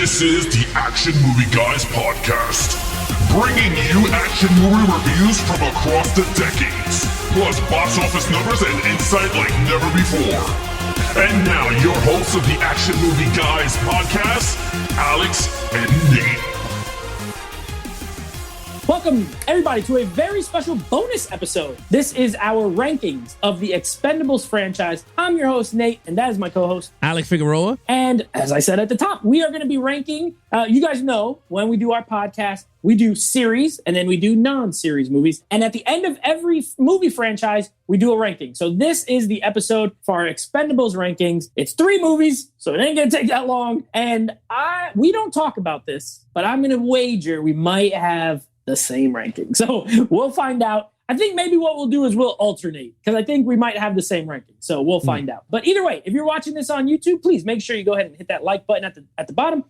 This is the Action Movie Guys podcast, bringing you action movie reviews from across the decades, plus box office numbers and insight like never before. And now, your hosts of the Action Movie Guys podcast, Alex and Nate. Welcome, everybody, to a very special bonus episode. This is our rankings of the Expendables franchise. I'm your host, Nate, and that is my co-host, Alex Figueroa. And as I said at the top, we are going to be ranking. You guys know when we do our podcast, we do series and then we do non-series movies. And at the end of every movie franchise, we do a ranking. So this is the episode for our Expendables rankings. It's 3 movies, so it ain't going to take that long. And we don't talk about this, but I'm going to wager we might have the same ranking. So we'll find out. I think maybe what we'll do is we'll alternate because I think we might have the same ranking. So we'll find out. But either way, if you're watching this on YouTube, please make sure you go ahead and hit that like button at the bottom.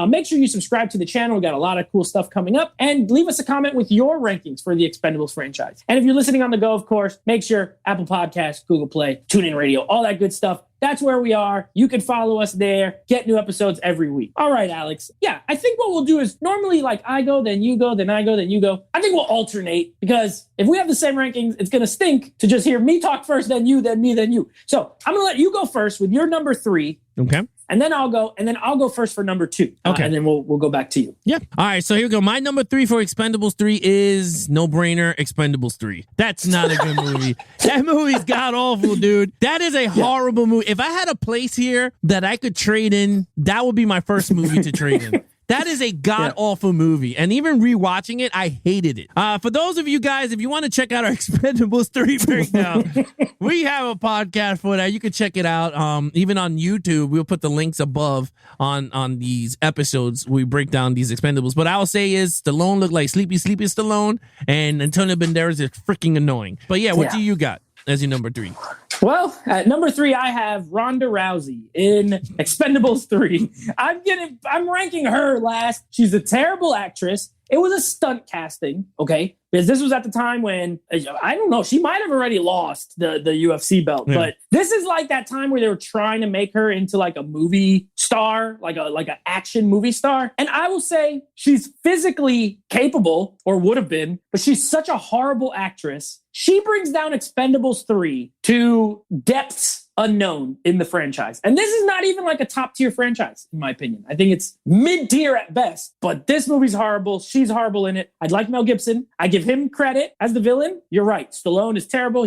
Make sure you subscribe to the channel. We got a lot of cool stuff coming up. And leave us a comment with your rankings for the Expendables franchise. And if you're listening on the go, of course, make sure Apple Podcasts, Google Play, TuneIn Radio, all that good stuff. That's where we are. You can follow us there. Get new episodes every week. All right, Alex. Yeah, I think what we'll do is normally like I go, then you go, then I go, then you go. I think we'll alternate because if we have the same rankings, it's going to stink to just hear me talk first, then you, then me, then you. So I'm going to let you go first with your number 3. Okay. And then I'll go first for number 2. Okay. And then we'll go back to you. Yeah. All right. So here we go. My number 3 for Expendables 3 is no brainer. Expendables 3. That's not a good movie. That movie's god awful, dude. That is a horrible movie. If I had a place here that I could trade in, that would be my first movie to trade in. That is a god-awful movie. And even rewatching it, I hated it. For those of you guys, if you want to check out our Expendables 3 breakdown, we have a podcast for that. You can check it out. Even on YouTube, we'll put the links above on these episodes. We break down these Expendables. But I'll say is Stallone looked like Sleepy Stallone, and Antonio Banderas is freaking annoying. But yeah, what do you got as your number 3? Well, at number 3, I have Ronda Rousey in Expendables 3. I'm ranking her last. She's a terrible actress. It was a stunt casting, okay? Because this was at the time when, I don't know, she might have already lost the UFC belt. Yeah. But this is like that time where they were trying to make her into like a movie star, like an action movie star. And I will say she's physically capable, or would have been, but she's such a horrible actress. She brings down Expendables 3 to depths unknown in the franchise. And this is not even like a top tier franchise, in my opinion. I think it's mid tier at best, but this movie's horrible. She's horrible in it. I'd like Mel Gibson. I give him credit as the villain. You're right. Stallone is terrible.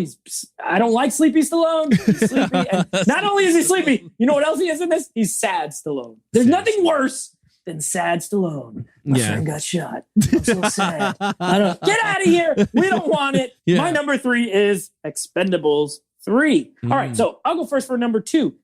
I don't like Sleepy Stallone. He's sleepy. And not only is he sleepy, you know what else he is in this? He's sad Stallone. There's nothing worse than sad Stallone. My friend got shot. I'm so sad. Get out of here. We don't want it. Yeah. My number 3 is Expendables 3. All right, so I'll go first for number 2.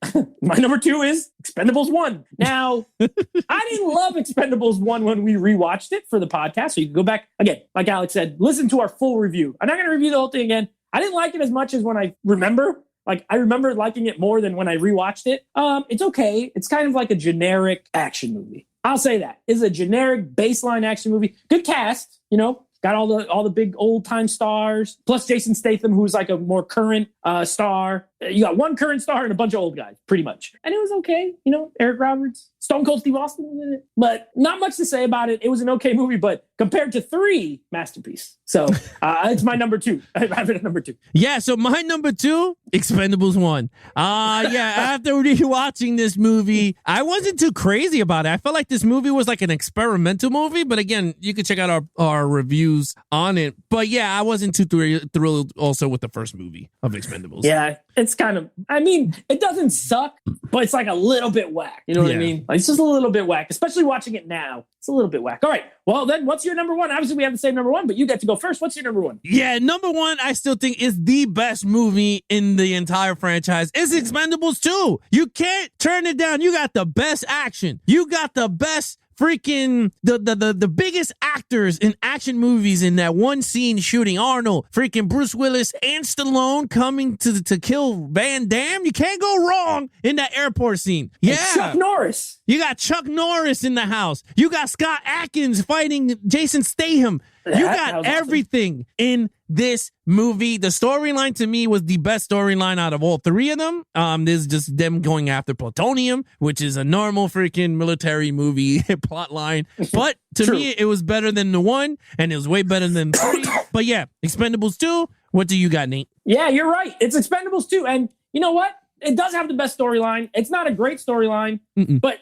My number 2 is Expendables 1. Now, I didn't love Expendables 1 when we rewatched it for the podcast, so you can go back, again, like Alex said, listen to our full review. I'm not going to review the whole thing again. I didn't like it as much as when I remember. Like, I remember liking it more than when I rewatched it. It's okay. It's kind of like a generic action movie. I'll say that. It's a generic baseline action movie. Good cast, you know. Got all the big old time stars, plus Jason Statham, who's like a more current star. You got one current star and a bunch of old guys, pretty much. And it was okay, you know. Eric Roberts, Stone Cold Steve Austin was in it, but not much to say about it. It was an okay movie, but compared to 3, masterpiece. So it's my number 2. I have it at number 2. Yeah, so my number 2, Expendables 1. After rewatching this movie, I wasn't too crazy about it. I felt like this movie was like an experimental movie, but again, you can check out our reviews on it. But yeah, I wasn't too thrilled also with the first movie of Expendables. Yeah, it's kind of, I mean, it doesn't suck, but it's like a little bit whack. You know what I mean? Like, it's just a little bit whack, especially watching it now. It's a little bit whack. All right. Well, then what's your number 1? Obviously, we have the same number 1, but you get to go first. What's your number 1? Yeah, number 1, I still think is the best movie in the entire franchise. It's Expendables 2. You can't turn it down. You got the best action. You got the best freaking the biggest actors in action movies in that one scene shooting Arnold, freaking Bruce Willis, and Stallone coming to kill Van Damme. You can't go wrong in that airport scene. Yeah. And Chuck Norris. You got Chuck Norris in the house. You got Scott Adkins fighting Jason Statham. You got everything in this movie. The storyline to me was the best storyline out of all three of them. There's just them going after plutonium, which is a normal freaking military movie plot line. But to me, it was better than the one, and it was way better than three. But yeah, Expendables 2. What do you got, Nate? Yeah, you're right. It's Expendables 2. And you know what? It does have the best storyline. It's not a great storyline, but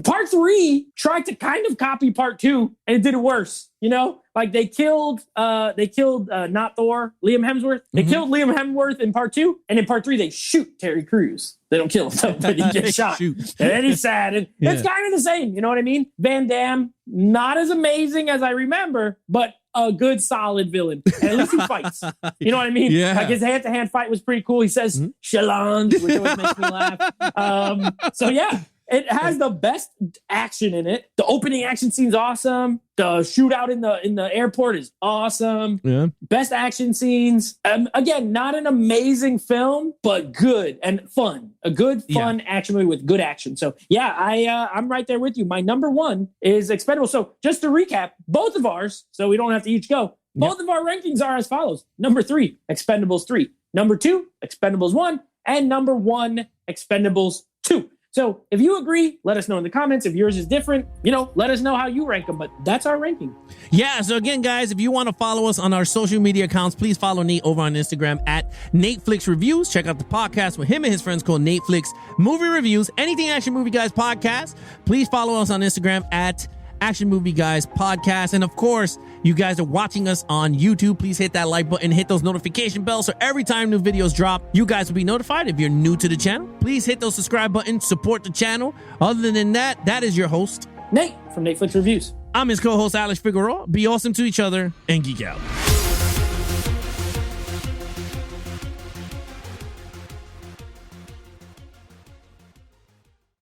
part 3 tried to kind of copy part 2, and it did it worse. You know, like they killed not Thor, Liam Hemsworth. They killed Liam Hemsworth in part 2, and in part 3 they shoot Terry Crews. They don't kill him, but he gets shot, and then he's sad. And it's kind of the same. You know what I mean? Van Damme, not as amazing as I remember, but a good, solid villain. And at least he fights. You know what I mean? Yeah. Like his hand-to-hand fight was pretty cool. He says "Shalom," which always makes me laugh. So yeah, it has the best action in it. The opening action scene's awesome. The shootout in the airport is awesome. Yeah. Best action scenes. Again, not an amazing film, but good and fun. A good, fun action movie with good action. So yeah, I'm right there with you. My number 1 is Expendables. So just to recap, both of ours, so we don't have to each go. Both of our rankings are as follows. Number 3, Expendables 3. Number 2, Expendables 1. And number 1, Expendables 2. So if you agree, let us know in the comments. If yours is different, let us know how you rank them. But that's our ranking. Yeah. So again, guys, if you want to follow us on our social media accounts, please follow Nate over on Instagram at NateFlix Reviews. Check out the podcast with him and his friends called NateFlix Movie Reviews. Anything Action Movie Guys podcast. Please follow us on Instagram at Action Movie Guys Podcast. And of course, you guys are watching us on YouTube. Please hit that like button, hit those notification bells, so every time new videos drop, you guys will be notified. If you're new to the channel, please hit those subscribe buttons, support the channel. Other than that, that is your host, Nate from NateFlix Reviews. I'm his co-host, Alex Figueroa. Be awesome to each other and geek out.